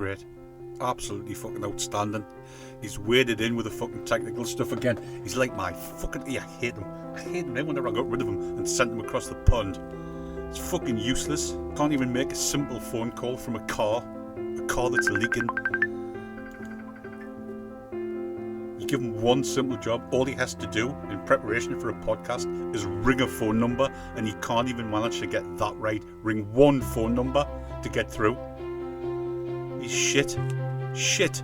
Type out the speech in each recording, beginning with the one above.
great. Absolutely fucking outstanding. He's waded in with the fucking technical stuff again. He's like my fucking... I hate him. I hate him whenever I got rid of him and sent him across the pond. It's fucking useless. Can't even make a simple phone call from a car that's leaking. You give him one simple job. All he has to do in preparation for a podcast is ring a phone number, and he can't even manage to get that right. Ring one phone number to get through. He's shit. Shit.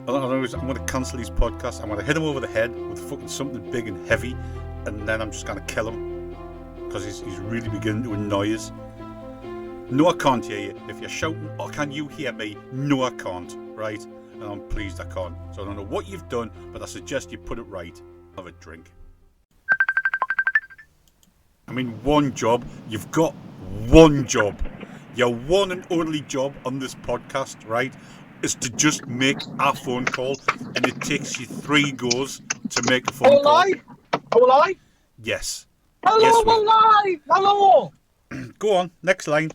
I'm going to cancel his podcast. I'm going to hit him over the head with fucking something big and heavy, and then I'm just going to kill him because he's really beginning to annoy us. No, I can't hear you. If you're shouting, oh, can you hear me? No, I can't. Right? And I'm pleased I can't. So I don't know what you've done, but I suggest you put it right. Have a drink. I mean, one job. You've got one job. Your one and only job on this podcast, right, is to just make a phone call, and it takes you 3 goes to make a phone call. Hello? Live? Yes. Hello, yes, we're live! Hello! Go on, next line.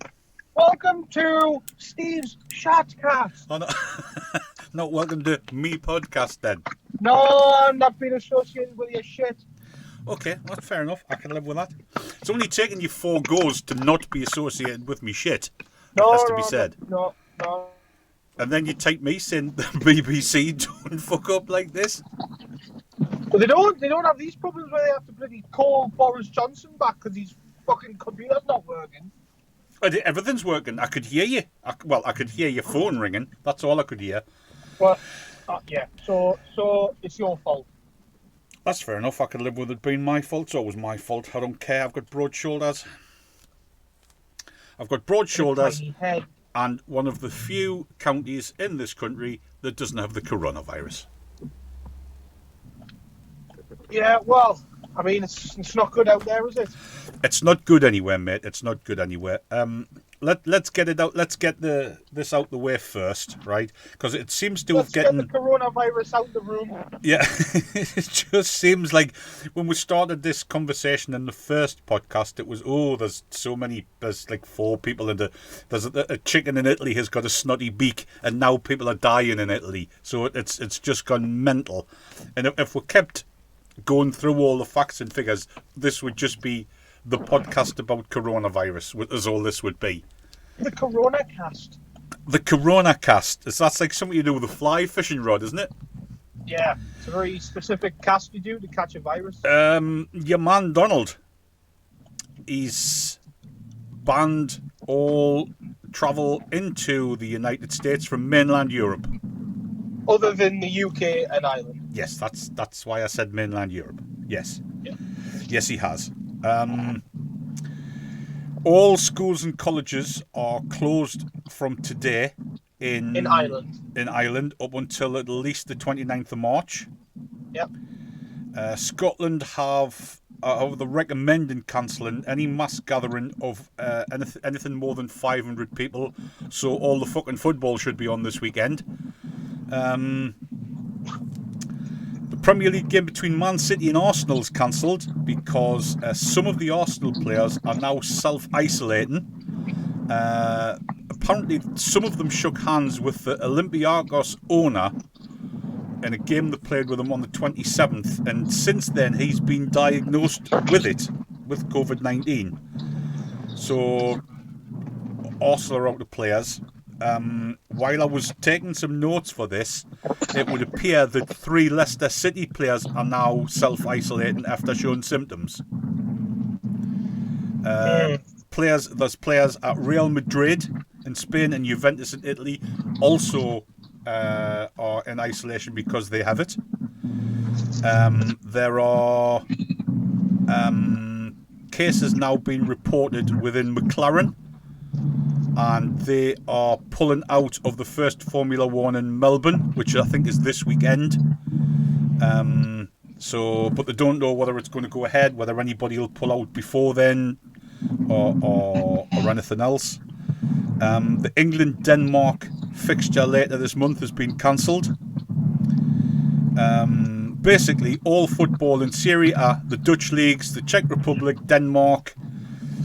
Welcome to Steve's Shotcast. Oh, no. Not welcome to me podcast then. No, I'm not being associated with your shit. Okay, that's fair enough. I can live with that. It's only taken you 4 goes to not be associated with me shit. That has to be said. No. And then you take me saying the BBC don't fuck up like this. But they don't have these problems where they have to bloody call Boris Johnson back because his fucking computer's not working. Everything's working. I could hear you. I could hear your phone ringing. That's all I could hear. Well, yeah. So it's your fault. That's fair enough. I could live with it being my fault. It's always my fault. I don't care. I've got broad shoulders. And one of the few counties in this country that doesn't have the coronavirus. Yeah, well, I mean, it's not good out there, is it? It's not good anywhere, mate. It's not good anywhere. Let's get it out. Let's get this out the way first, right? Because it seems to have gotten the coronavirus out the room. Yeah, it just seems like when we started this conversation in the first podcast, it was there's like 4 people in there's a chicken in Italy has got a snotty beak, and now people are dying in Italy. So it's just gone mental. And if we kept going through all the facts and figures, this would just be the podcast about coronavirus, as all this would be. The Corona Cast. The Corona Cast. That's like something you do with a fly fishing rod, isn't it? Yeah, it's a very specific cast you do to catch a virus. Your man Donald, he's banned all travel into the United States from mainland Europe. Other than the UK and Ireland. Yes, that's why I said mainland Europe. Yes. Yeah. Yes, he has. All schools and colleges are closed from today in Ireland up until at least the 29th of March. Yep. Scotland have the recommending cancelling any mass gathering of anything more than 500 people. So all the fucking football should be on this weekend. The Premier League game between Man City and Arsenal is cancelled because some of the Arsenal players are now self-isolating. Apparently, some of them shook hands with the Olympiacos owner in a game they played with him on the 27th, and since then he's been diagnosed with COVID-19. So Arsenal are out of players. While I was taking some notes for this, it would appear that 3 Leicester City players are now self-isolating after showing symptoms. There's players at Real Madrid in Spain and Juventus in Italy also are in isolation because they have it. There are cases now being reported within McLaren, and they are pulling out of the first Formula One in Melbourne, which I think is this weekend. But they don't know whether it's going to go ahead, whether anybody will pull out before then, or anything else. The England-Denmark fixture later this month has been cancelled. Basically, all football in Serie A, the Dutch leagues, the Czech Republic, Denmark,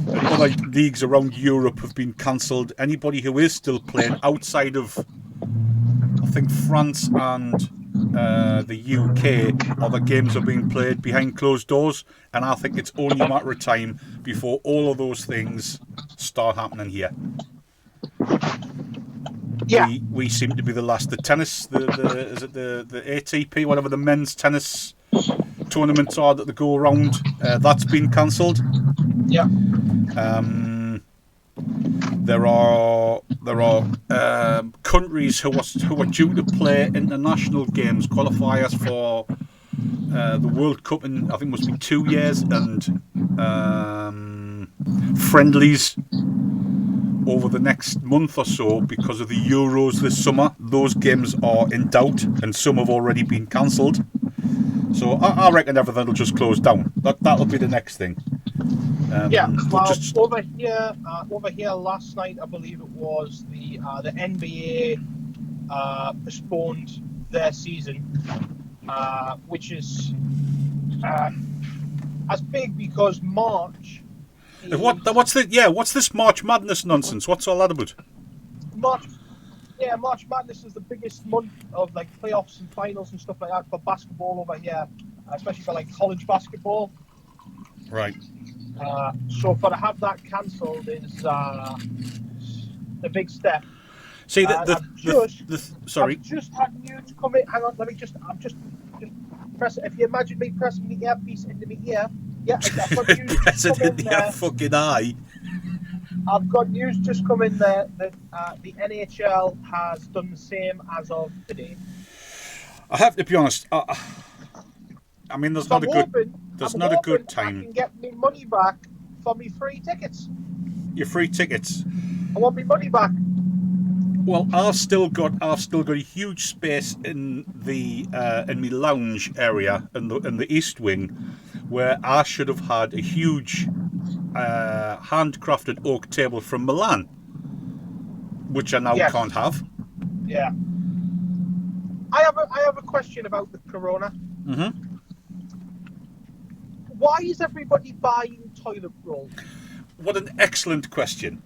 and other leagues around Europe have been cancelled. Anybody who is still playing outside of, I think, France and the UK, other games are being played behind closed doors, and I think it's only a matter of time before all of those things start happening here. Yeah. We seem to be the last. The tennis, is it the ATP, whatever the men's tennis tournaments are that they go around, that's been cancelled. Yeah. There are countries who are due to play international games, qualifiers for the World Cup in, I think, must be 2 years, and friendlies over the next month or so because of the Euros this summer. Those games are in doubt, and some have already been cancelled. So I reckon everything will just close down. That'll be the next thing. Well, over here last night, I believe it was the NBA postponed their season, which is as big because March. What's this March Madness nonsense? What's all that about? March Madness is the biggest month of like playoffs and finals and stuff like that for basketball over here, especially for like college basketball. Right. So for to have that cancelled is the big step. See, sorry. I've just had news come in. Hang on, I'm just press. If you imagine me pressing the earpiece into my ear, yeah, I've got news just come in there. Fucking eye. I've got news just come in there that the NHL has done the same as of today. I have to be honest. I mean, there's not a good time. I can get my money back for my free tickets. Your free tickets. I want my money back. Well, I've still got a huge space in the in my lounge area in the East Wing, where I should have had a huge handcrafted oak table from Milan, which I now can't have. Yeah. I have a question about the Corona. Mm-hmm. Why is everybody buying toilet roll? What an excellent question,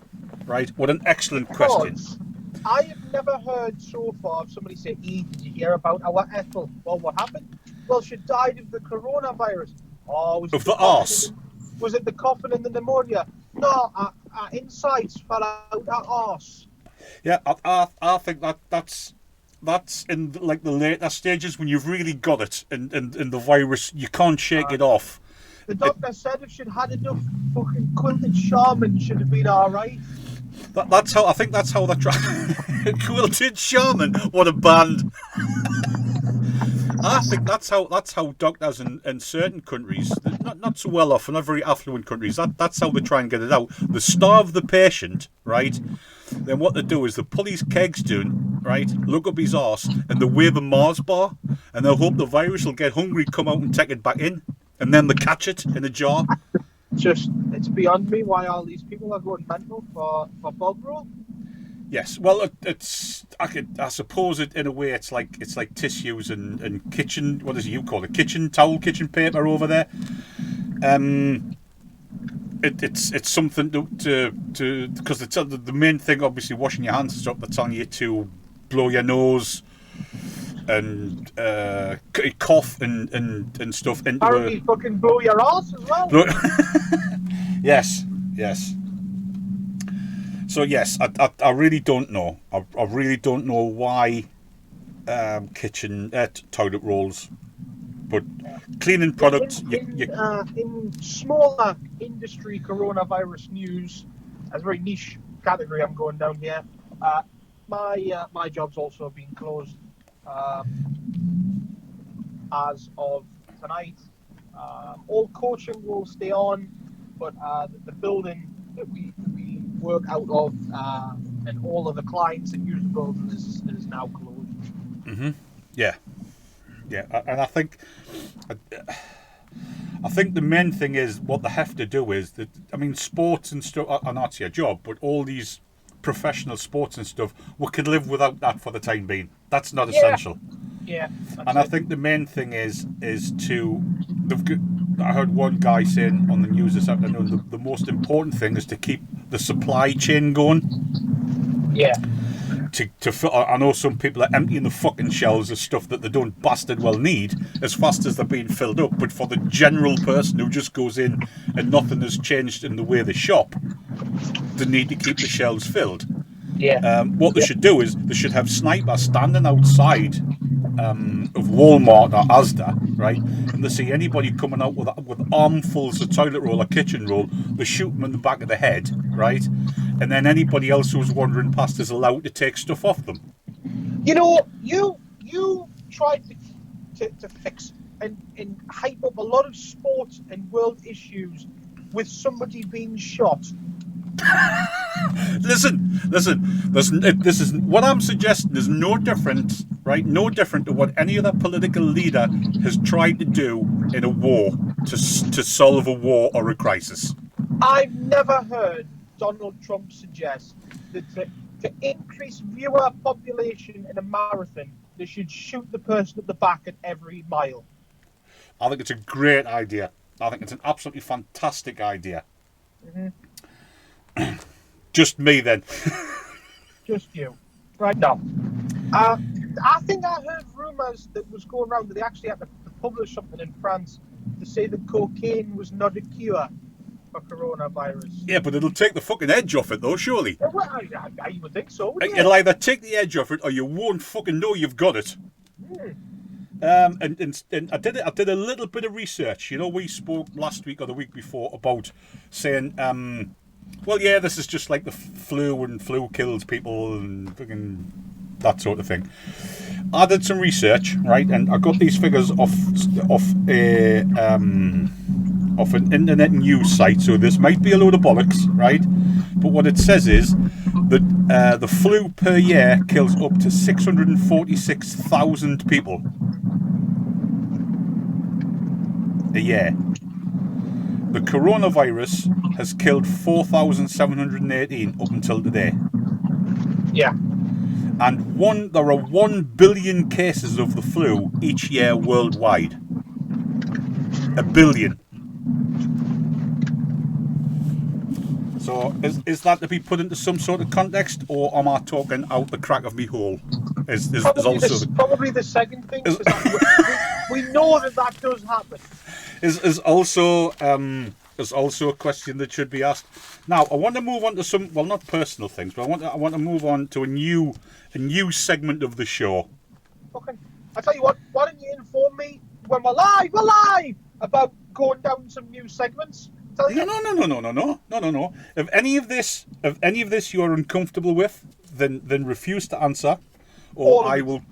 right? What an excellent question. I have never heard so far of somebody say, did you hear about our Ethel? Well, what happened? Well, she died of the coronavirus. Oh, of the arse. Was it the coughing and the pneumonia? No, our insides fell out our arse. Yeah, I think that's in like the later stages when you've really got it and the virus, you can't shake it off. The doctor said if she'd had enough fucking quilted shaman, she'd have been all right. That's how they're trying. Quilted Shaman, what a band! I think that's how doctors in certain countries, not so well off, and not very affluent countries, that's how they try and get it out. They starve the patient, right? Then what they do is they pull his kegs down, right? Look up his arse, and they wave a Mars bar, and they'll hope the virus will get hungry, come out and take it back in, and then they catch it in a jar. It's beyond me why all these people are going mental for bog roll. Yes, well, I suppose it in a way it's like tissues and kitchen. What do you call it? Kitchen towel, kitchen paper over there. It's something to because the main thing, obviously, washing your hands and stuff. They're telling you to blow your nose and cough and stuff into apparently fucking blow your ass as well. Yes. So yes, I really don't know. I really don't know why kitchen toilet rolls, but cleaning products. In smaller industry coronavirus news, as a very niche category, I'm going down here. My job's also been closed as of tonight. All coaching will stay on, but the building that we work out of and all of the clients that use the building is now closed. Mm-hmm. Yeah, and I think the main thing is what they have to do is that, I mean, sports and stuff are not your job, but all these professional sports and stuff, we could live without that for the time being. That's not essential. Yeah. And I think the main thing is to I heard one guy saying on the news this afternoon the most important thing is to keep the supply chain going. Yeah. I know some people are emptying the fucking shelves of stuff that they don't bastard well need as fast as they're being filled up. But for the general person who just goes in and nothing has changed in the way they shop, they need to keep the shelves filled. Yeah. What they should do is they should have snipers standing outside of Walmart or Asda, right? And they see anybody coming out with armfuls of toilet roll or kitchen roll, they shoot them in the back of the head, right? And then anybody else who's wandering past is allowed to take stuff off them. You know, you tried to fix and hype up a lot of sports and world issues with somebody being shot. Listen. This is what I'm suggesting is no different, right? No different to what any other political leader has tried to do in a war to solve a war or a crisis. I've never heard Donald Trump suggest that to increase viewer population in a marathon, they should shoot the person at the back at every mile. I think it's a great idea. I think it's an absolutely fantastic idea. Mm-hmm. Just me then. Just you. Right now. I think I heard rumours that was going around that they actually had to publish something in France to say that cocaine was not a cure for coronavirus. Yeah, but it'll take the fucking edge off it though, surely. Well, I would think so. It'll either take the edge off it or you won't fucking know you've got it. And I did a little bit of research. You know, we spoke last week or the week before about saying, well, yeah, this is just like the flu and flu kills people and fucking that sort of thing. I did some research, right, and I got these figures off an internet news site. So this might be a load of bollocks, right? But what it says is that the flu per year kills up to 646,000 people a year. The coronavirus has killed 4,718 up until today. Yeah. And there are 1 billion cases of the flu each year worldwide. 1 billion. So is that to be put into some sort of context, or am I talking out the crack of me hole? Probably the second thing. We know that does happen. Is also a question that should be asked. Now, I want to move on to some, well, not personal things, but I want to move on to a new segment of the show. Okay. I tell you what. Why don't you inform me when we're live about going down some new segments? No. If any of this you're uncomfortable with, then refuse to answer. Or I will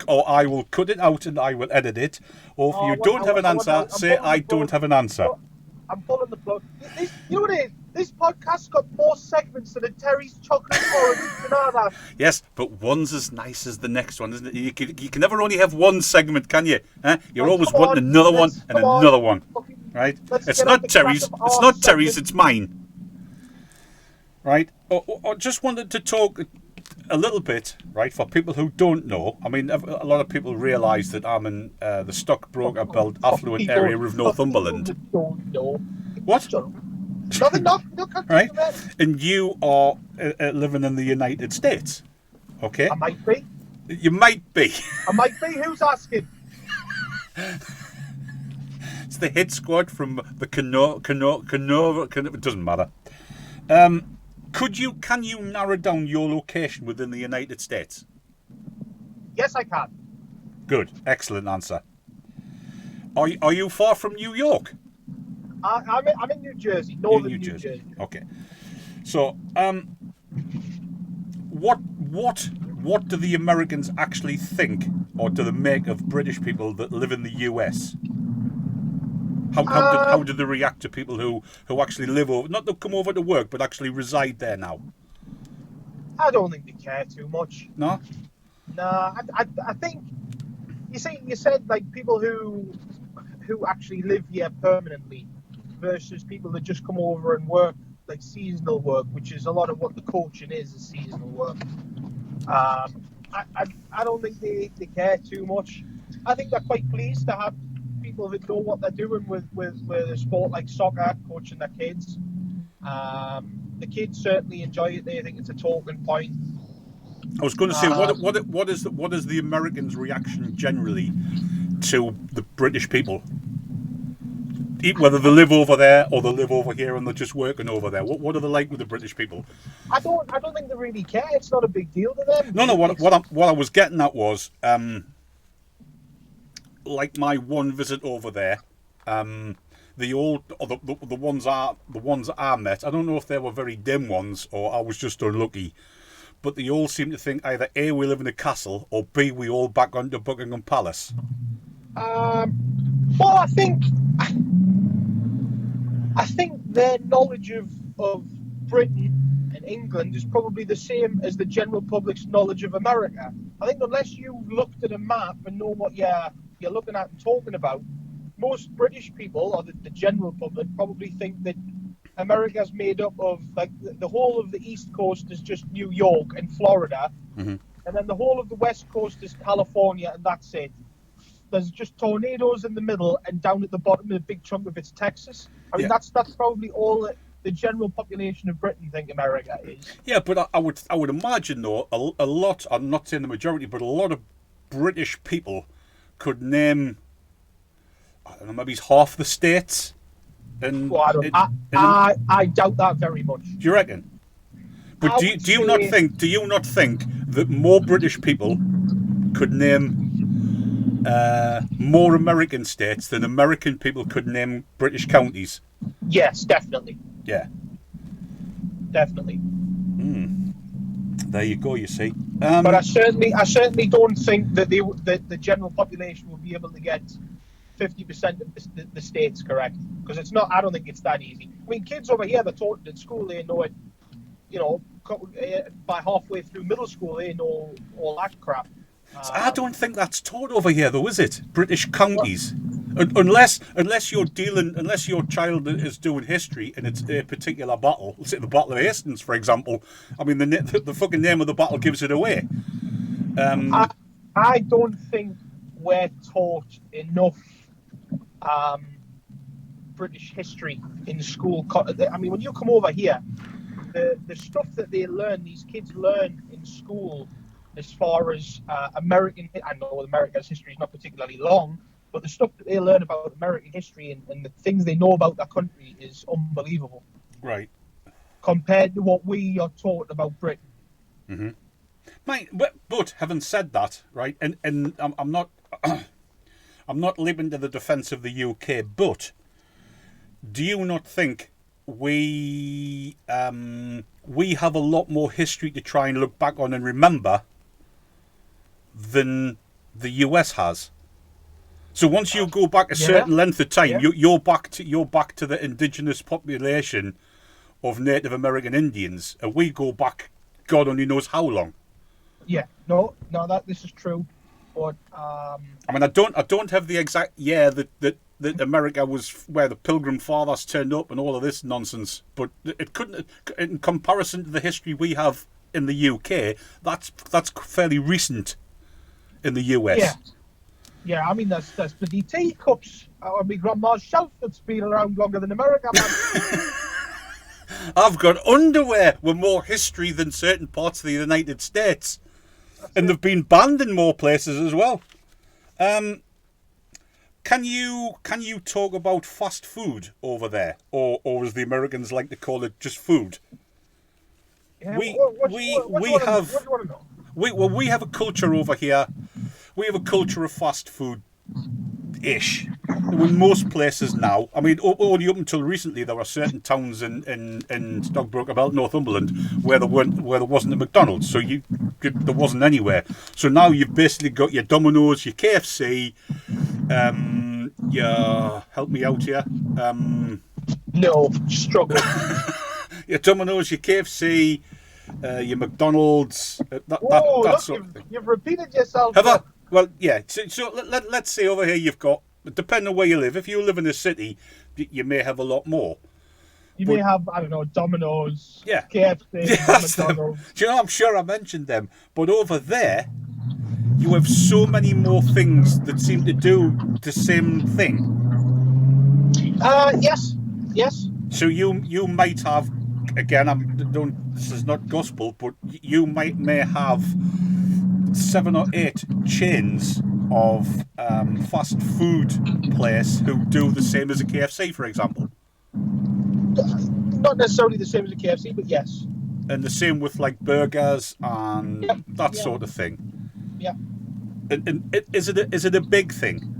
cut it out and I will edit it. Or if you don't have an answer, say I don't have an answer. I'm pulling the plug. You know what it is? This podcast's got more segments than a Terry's chocolate orange banana. Yes, but one's as nice as the next one, isn't it? You can never only have one segment, can you? You're always wanting another one and another one. Right? It's not Terry's. It's not Terry's. It's mine. Right? I just wanted to talk a little bit, right, for people who don't know. I mean, a lot of people realise that I'm in the stockbroker belt affluent area of Northumberland. Don't know. What? Nothing. Right? And you are living in the United States. Okay? I might be. You might be. I might be. Who's asking? It's the hit squad from the Canova. It doesn't matter. Can you narrow down your location within the United States? Yes, I can. Good. Excellent answer. Are you far from New York? I'm in New Jersey, northern New Jersey. Okay. So, what do the Americans actually think, or do they make of British people that live in the US? How do they react to people who actually live over, not to come over to work, but actually reside there now? I don't think they care too much. No? Nah, I think, you said like people who actually live here permanently versus people that just come over and work, like seasonal work, which is a lot of what the coaching is seasonal work. I don't think they care too much. I think they're quite pleased to have people that know what they're doing with a sport like soccer, coaching their kids. The kids certainly enjoy it. They think it's a talking point. I was going to say, what is the Americans' reaction generally to the British people? Whether they live over there or they live over here and they're just working over there. What are they like with the British people? I don't think they really care. It's not a big deal to them. No. What I was getting at was, like my one visit over there, the ones I met. I don't know if they were very dim ones or I was just unlucky, but they all seem to think either A, we live in a castle, or B, we all back onto Buckingham Palace. Well, I think their knowledge of Britain and England is probably the same as the general public's knowledge of America. I think unless you looked at a map and know what you're looking at and talking about, most British people, or the general public, probably think that America's made up of, like, the whole of the East Coast is just New York and Florida, and then the whole of the West Coast is California, and that's it. There's just tornadoes in the middle, and down at the bottom, a big chunk of it's Texas. I mean, that's probably all that the general population of Britain think America is. Yeah, but I would imagine, though, a lot, I'm not saying the majority, but a lot of British people could name, I don't know, maybe half the states. And I doubt that very much. Do you reckon? But do you not think that more British people could name more American states than American people could name British counties? Yes, definitely. Yeah. Definitely. There you go, you see. But I certainly don't think that the general population will be able to get 50% of the states correct, because it's not. I don't think it's that easy. I mean, kids over here, they're taught it at school, they know it. You know, by halfway through middle school, they know all that crap. I don't think that's taught over here, though, is it? British counties, unless your child is doing history and it's a particular battle. Let's say the Battle of Hastings, for example. I mean, the fucking name of the battle gives it away. I don't think we're taught enough British history in school. I mean, when you come over here, the stuff that these kids learn in school, as far as American, I know America's history is not particularly long, but the stuff that they learn about American history and the things they know about their country is unbelievable. Right. Compared to what we are taught about Britain. Mm-hmm. Mate, but having said that, right, and I'm not I'm not leaping to the defence of the UK, but do you not think we have a lot more history to try and look back on and remember than the US has? So once you go back a certain length of time, you're back to the indigenous population of Native American Indians, and we go back God only knows how long. Yeah, no, this is true, but I mean, I don't have the exact year that America was where the Pilgrim Fathers turned up and all of this nonsense, but it couldn't, in comparison to the history we have in the UK, that's fairly recent in the US. Yeah, I mean, there's bloody teacups on my grandma's shelf that's been around longer than America, man. I've got underwear with more history than certain parts of the United States. And they've been banned in more places as well. Can you talk about fast food over there? Or as the Americans like to call it, just food? Yeah, we have a culture over here. We have a culture of fast food-ish. In most places now, I mean, only up until recently, there were certain towns in Stockbroke, about Northumberland, where there wasn't a McDonald's, so there wasn't anywhere. So now you've basically got your Domino's, your KFC, your help me out here. No, struggle. Your Domino's, your KFC, your McDonald's. That sort of thing. You've repeated yourself. Have I? Well, yeah. So let's say over here you've got, depending on where you live, if you live in a city, you may have a lot more. You may have, I don't know, Domino's, yeah, KFC, McDonald's. Do you know, I'm sure I mentioned them. But over there, you have so many more things that seem to do the same thing. Yes. So you might have, again, this is not gospel, but you may have 7 or 8 chains of fast food place who do the same as a KFC, for example. Not necessarily the same as a KFC, but yes. And the same with like burgers and that Yeah. sort of thing. Yeah. And is it a big thing?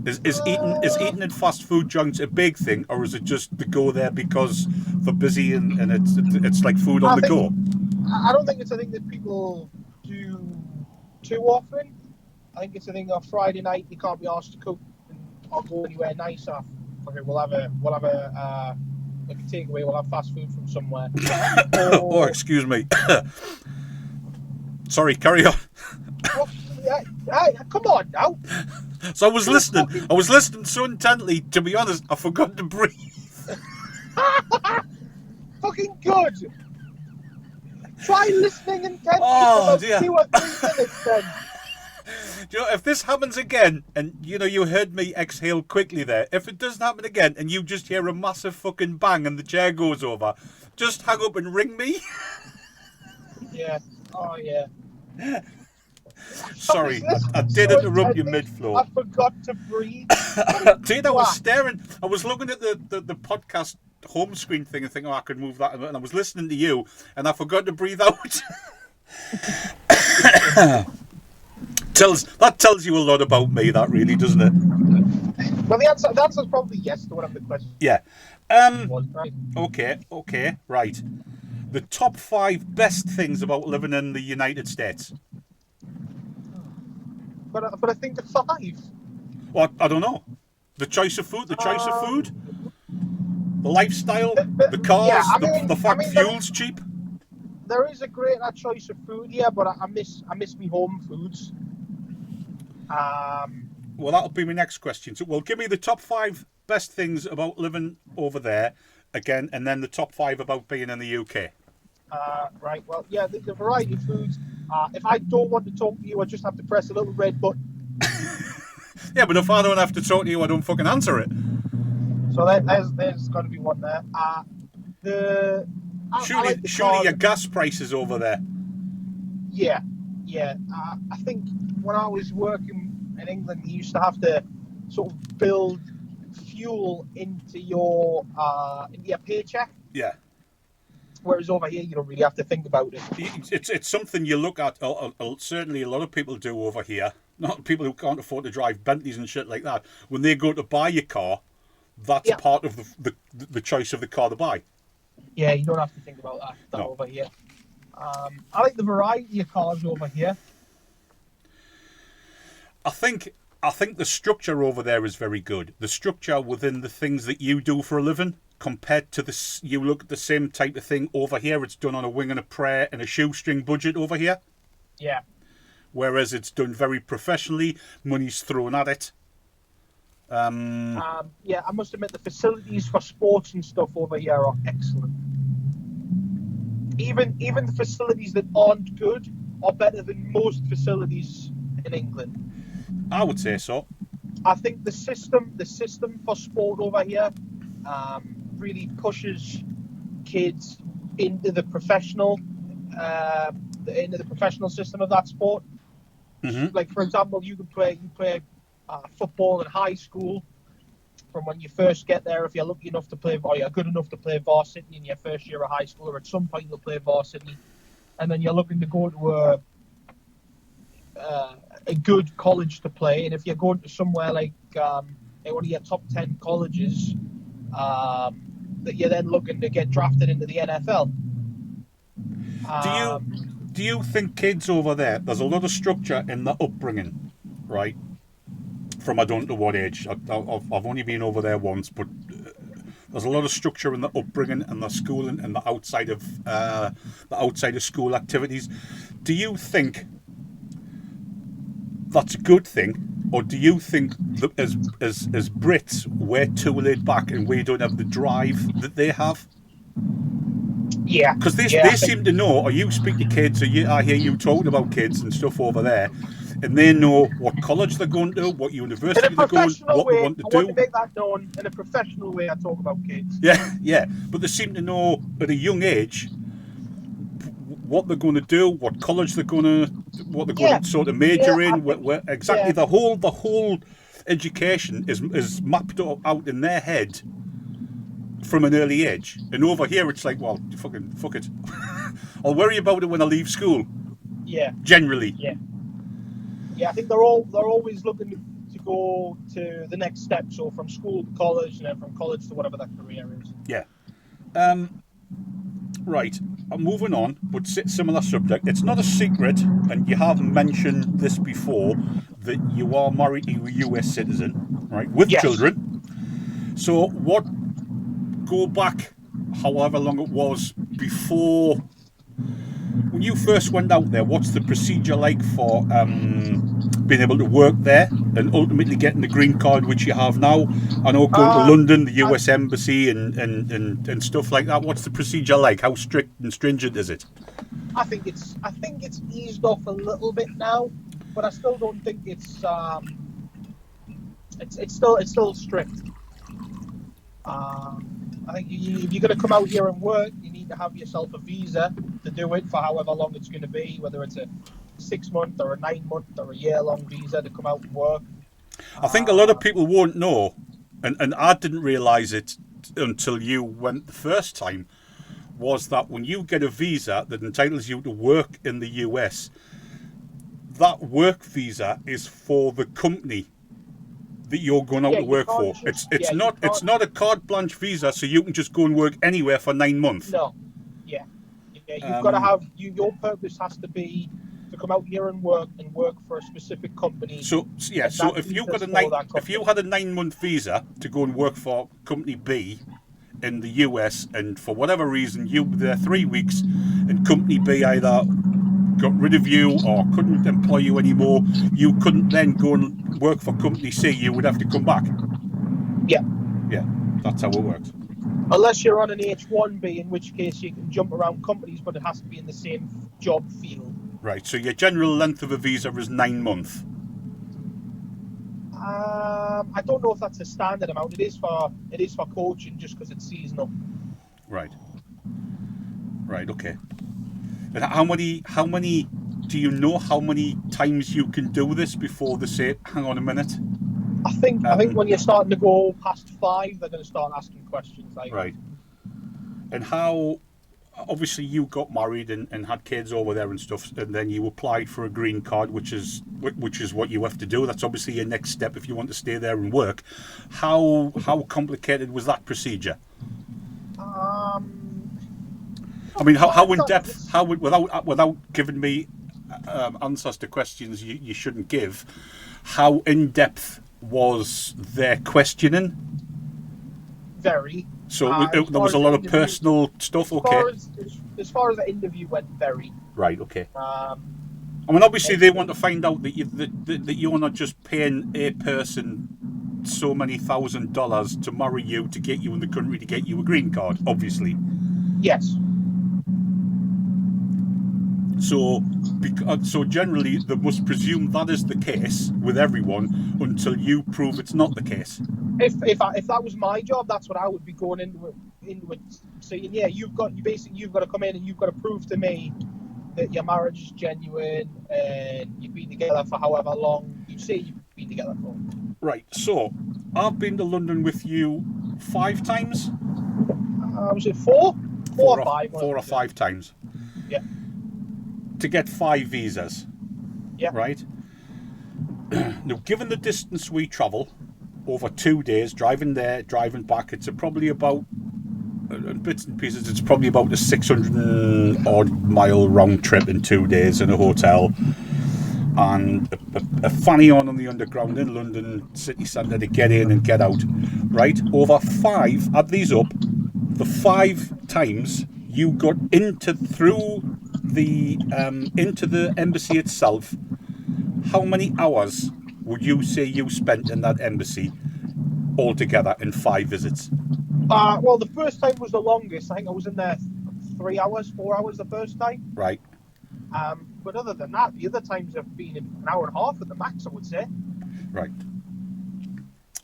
Is eating in fast food joints a big thing, or is it just to go there because they're busy and it's like food on the go? I don't think it's a thing that people do too often. I think it's a thing of Friday night you can't be asked to cook or go anywhere nicer. Okay, we'll have a like a takeaway. We'll have fast food from somewhere. Oh, excuse me. Sorry, carry on. Hey, come on now. So I was listening so intently, to be honest, I forgot to breathe. Fucking good. Try listening intently Oh, for dear. about 2 or 3 minutes then. You know, if this happens again, and you heard me exhale quickly there, if it doesn't happen again and you just hear a massive fucking bang and the chair goes over, just hang up and ring me. Yeah. Oh, yeah. Sorry, I did interrupt you mid-flow. I forgot to breathe. Dude, I was staring. I was looking at the podcast home screen thing and thinking, I could move that. And I was listening to you, and I forgot to breathe out. That tells you a lot about me, that really, doesn't it? Well, the answer is probably yes to one of the questions. Yeah. Was, right? Okay, right. The top 5 best things about living in the United States. But I think the 5. Well, I don't know. The choice of food, the lifestyle, the cars, yeah, the fact fuel's cheap. There is a great choice of food here, but I miss me home foods. Well, that'll be my next question. So, well, give me the top 5 best things about living over there, again, and then the top 5 about being in the UK. Right. Well, yeah, the variety of foods. If I don't want to talk to you, I just have to press a little red button. Yeah, but if I don't have to talk to you, I don't fucking answer it. So there's got to be one there. Surely your gas prices over there. Yeah. I think when I was working in England, you used to have to sort of build fuel into your paycheck. Yeah. Whereas over here, you don't really have to think about it. It's something you look at. Certainly, a lot of people do over here. Not people who can't afford to drive Bentleys and shit like that. When they go to buy your car, that's part of the choice of the car to buy. Yeah, you don't have to think about that No. over here. I like the variety of cars over here. I think the structure over there is very good. The structure within the things that you do for a living, compared to this, you look at the same type of thing over here. It's done on a wing and a prayer and a shoestring budget over here. Yeah. Whereas it's done very professionally. Money's thrown at it. Yeah, I must admit the facilities for sports and stuff over here are excellent. Even the facilities that aren't good are better than most facilities in England. I would say so. I think the system for sport over here really pushes kids into the professional system of that sport. Mm-hmm. Like, for example, you play football in high school from when you first get there. If you're lucky enough to play, or you're good enough to play varsity in your first year of high school, or at some point you'll play varsity, and then you're looking to go to a good college to play. And if you're going to somewhere like one of your top 10 colleges, that you're then looking to get drafted into the NFL. Do you think kids over there's a lot of structure in the upbringing, right? From I don't know what age. I've only been over there once, but there's a lot of structure in the upbringing and the schooling and the outside of school activities. Do you think that's a good thing, or do you think that as Brits we're too laid back and we don't have the drive that they have? Yeah, because they seem to know. Or you speak to kids, or I hear you talking about kids and stuff over there, and they know what college they're going to, what In university a they're going, professional what they way, want to I want to do. make that known. In a professional way, I talk about kids. Yeah. But they seem to know at a young age what they're going to do, what college they're going to, what they're going Yeah. to sort of major Yeah, I in, think, where exactly yeah. the whole education is mapped out in their head from an early age. And over here, it's like, well, fuck it. I'll worry about it when I leave school. Yeah. Generally. Yeah. Yeah, I think they're always looking to go to the next step. So from school to college, and then from college to whatever that career is. Yeah. Right. I'm moving on, but similar subject. It's not a secret, and you have mentioned this before, that you are married to a US citizen, right, with Yes. children. So what? Go back, however long it was before. When you first went out there, what's the procedure like for being able to work there and ultimately getting the green card which you have now? I know going to London, the US Embassy and stuff like that. What's the procedure like? How strict and stringent is it? I think it's eased off a little bit now, but I still don't think it's still strict. I think if you're going to come out here and work, you need to have yourself a visa to do it for however long it's going to be, whether it's a 6-month or a 9-month or a year-long visa to come out and work. I think a lot of people won't know, and I didn't realise it until you went the first time, was that when you get a visa that entitles you to work in the US, that work visa is for the company that you're going out to work for. It's not a carte blanche visa, so you can just go and work anywhere for 9 months. No, yeah, you've got to have your purpose has to be to come out here and work for a specific company. So if you got if you had a 9-month visa to go and work for company B in the US, and for whatever reason you were there 3 weeks, and company B either got rid of you or couldn't employ you anymore, you couldn't then go and work for company C. You would have to come back. Yeah, that's how it works. Unless you're on an H1B, in which case you can jump around companies, but it has to be in the same job field. Right. So your general length of a visa is 9 months. I don't know if that's a standard amount. It is for coaching, just because it's seasonal. Right. Okay. And how many? Do you know how many times you can do this before they say, "Hang on a minute"? I think when you're starting to go past 5, they're going to start asking questions like. Right. And how? Obviously, you got married and had kids over there and stuff, and then you applied for a green card, which is what you have to do. That's obviously your next step if you want to stay there and work. How complicated was that procedure? I mean, how in depth? How without giving me answers to questions you shouldn't give? How in depth was their questioning? Very. So there was a lot of personal stuff. Okay. As far as the interview went, very. Right. Okay. I mean, obviously they want to find out that you're not just paying a person so many $1,000 to marry you to get you in the country to get you a green card. Obviously. Yes. So generally, they must presume that is the case with everyone until you prove it's not the case. If that was my job, that's what I would be going into it saying. Yeah, you've got to come in and you've got to prove to me that your marriage is genuine and you've been together for however long you say you've been together for. Right. So I've been to London with you 5 times. Was it 4? 4 or 5? 4 or 5 times. Yeah. To get 5 visas. Yeah. Right. Now, given the distance we travel over 2 days, driving there, driving back, it's probably about, in bits and pieces, it's probably about a 600 odd mile round trip in 2 days in a hotel, and a fanny on the underground in London city centre to get in and get out. Right. Over 5, add these up, the 5 times you got into the embassy itself, how many hours would you say you spent in that embassy altogether in 5 visits? Well, the first time was the longest. I think I was in there 3 hours, 4 hours the first time. Right. But other than that, the other times have been an hour and a half at the max, I would say. Right.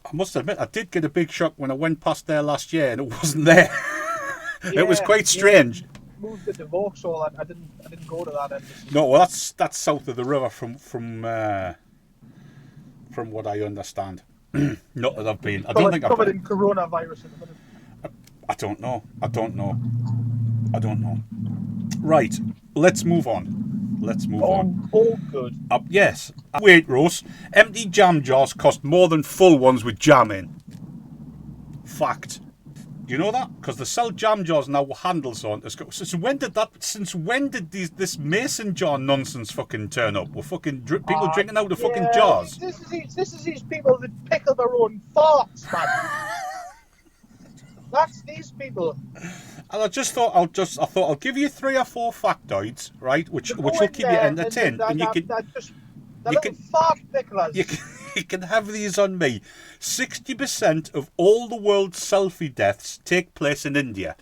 I must admit, I did get a big shock when I went past there last year and it wasn't there. It was quite strange. Moved to Vauxhall, I didn't go to that embassy. No, well, that's south of the river from what I understand. Not that I've been. I don't think I've covered been. in coronavirus at the minute. I don't know. Right, let's move on. All good. Yes. Waitrose, empty jam jars cost more than full ones with jam in. Fact. Do you know that? Because they sell jam jars now with handles on. Since when did this mason jar nonsense fucking turn up? With fucking people drinking out of fucking jars. This is these people that pickle their own farts, man. That's these people. And I thought I'll give you 3 or 4 factoids, right? Which will keep you entertained, and you can. Fart picklers. You can have these on me. 60% of all the world's selfie deaths take place in India.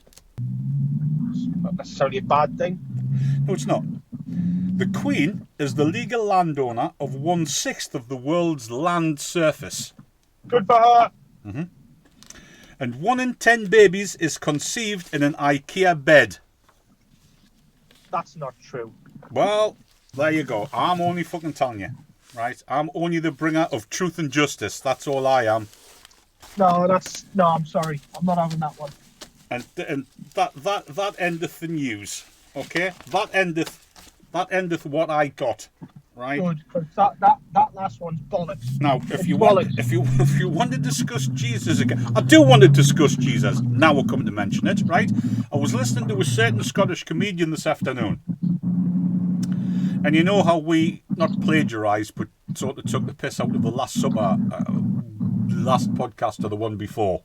Not necessarily a bad thing. No, it's not. The Queen is the legal landowner of 1/6 of the world's land surface. Good for her. Mm-hmm. And 1 in 10 babies is conceived in an IKEA bed. That's not true. Well, there you go. I'm only fucking telling you. Right? I'm only the bringer of truth and justice. That's all I am. No, I'm sorry. I'm not having that one. And that endeth the news. Okay? That endeth what I got. Right? Good, because that last one's bollocks. Now, if you want to discuss Jesus again, I do want to discuss Jesus. Now we're coming to mention it, right? I was listening to a certain Scottish comedian this afternoon, and you know how we not plagiarised, but sort of took the piss out of the Last Supper, last podcast or the one before.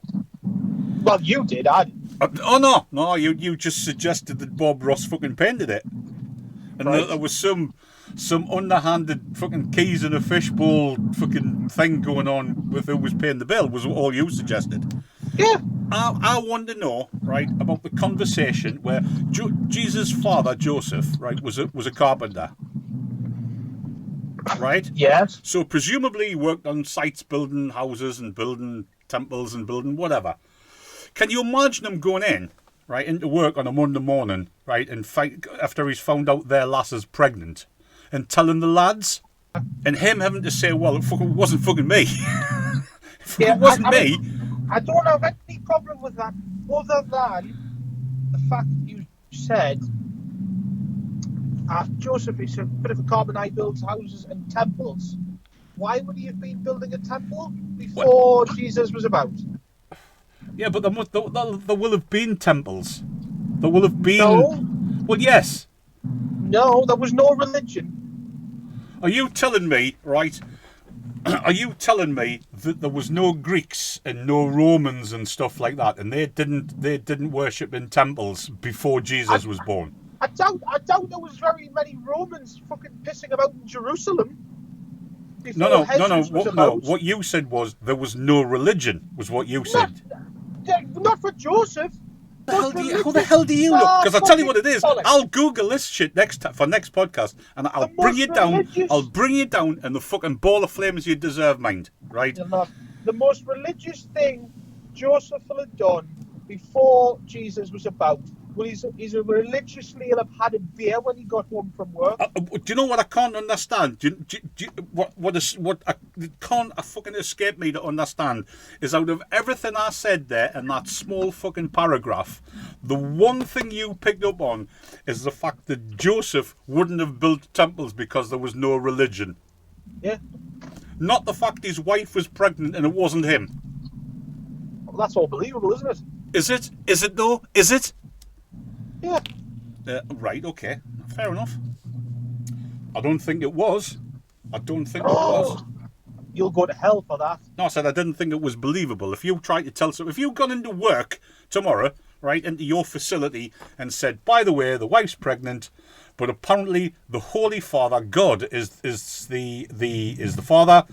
Well, you did, I didn't. Oh no, you just suggested that Bob Ross fucking painted it, and right. There was some underhanded fucking keys in a fishbowl fucking thing going on with who was paying the bill, was all you suggested. Yeah. I want to know, right, about the conversation where Jesus' father, Joseph, right, was a carpenter. Right? Yes. So presumably he worked on sites building houses and building temples and building whatever. Can you imagine him going in, right, into work on a Monday morning, right, and after he's found out their lass is pregnant, and telling the lads, and him having to say, well, it wasn't fucking me. It wasn't me. I don't have any problem with that, other than the fact that you said Joseph is a bit of a carpenter. He builds houses and temples. Why would he have been building a temple before Jesus was about? Yeah, but there will have been temples. There will have been. No. Well, yes. No, there was no religion. Are you telling me, right? Are you telling me that there was no Greeks and no Romans and stuff like that, and they didn't worship in temples before Jesus was born? I doubt there was very many Romans fucking pissing about in Jerusalem. No. What you said was there was no religion. Was what you said. Not for Joseph. How the hell do you know? Because I'll tell you what it is. I'll Google this shit next podcast, and I'll bring you down. I'll bring you down in the fucking ball of flames you deserve, mind. Right? The most religious thing Joseph will have done before Jesus was about. Well, he's religiously have had a beer when he got home from work. Do you know what I can't understand? What can't fucking escape me to understand is out of everything I said there in that small fucking paragraph, the one thing you picked up on is the fact that Joseph wouldn't have built temples because there was no religion. Yeah. Not the fact his wife was pregnant and it wasn't him. Well, that's all believable, isn't it? Is it? Is it though? Is it? Yeah. Right, okay. Fair enough. I don't think it was. It was. You'll go to hell for that. No, I said I didn't think it was believable. If you tried to tell someone, if you'd gone into work tomorrow, right, into your facility and said, by the way, the wife's pregnant, but apparently the Holy Father, God, is the Father.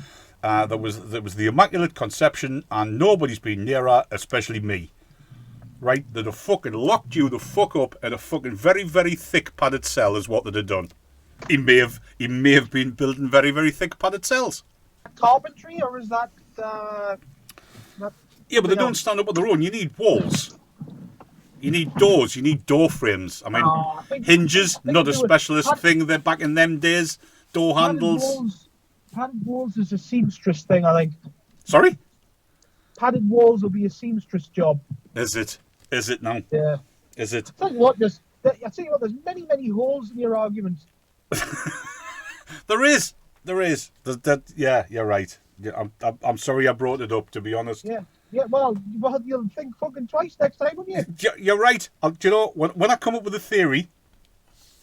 There was the Immaculate Conception, and nobody's been near her, especially me. Right, they'd have fucking locked you the fuck up in a fucking very, very thick padded cell is what they'd have done. He may have been building very, very thick padded cells. Carpentry, or is that that Yeah, but they something don't else? stand up on their own. You need walls. You need doors. You need door frames. I mean, hinges, I think not a they were specialist thing there back in them days. Door handles. Padded walls is a seamstress thing, I think. Sorry? Padded walls will be a seamstress job. Is it? Is it now? Yeah. Is it? I tell you what, there's many holes in your argument. There is. There is. Yeah, you're right. Yeah, I'm sorry I brought it up, to be honest. Yeah. Yeah, well, you'll think fucking twice next time, won't you? You're right. Do you know, when I come up with a theory,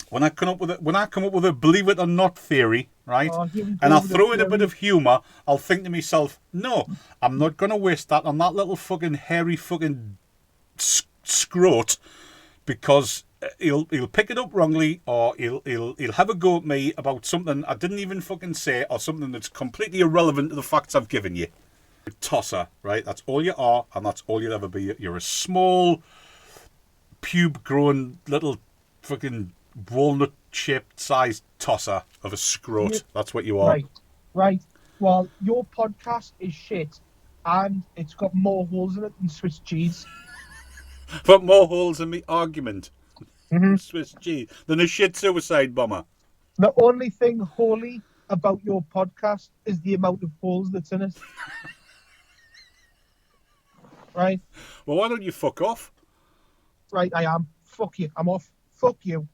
when I come up with a believe it or not theory, right? Oh, here we go And I'll with the throw in a bit theory. of humour, I'll think to myself, no, I'm not going to waste that on that little fucking hairy fucking scrote, because he'll pick it up wrongly, or he'll have a go at me about something I didn't even fucking say, or something that's completely irrelevant to the facts I've given you. Tosser, right? That's all you are, and that's all you'll ever be. You're a small, pube-grown little fucking walnut-shaped sized tosser of a scrot. That's what you are. Right. Well, your podcast is shit, and it's got more holes in it than Swiss cheese. Put more holes in me argument. Mm-hmm. Swiss cheese than a shit suicide bomber. The only thing holy about your podcast is the amount of holes that's in it. Right? Well, why don't you fuck off? Right, I am. Fuck you. I'm off. Fuck you.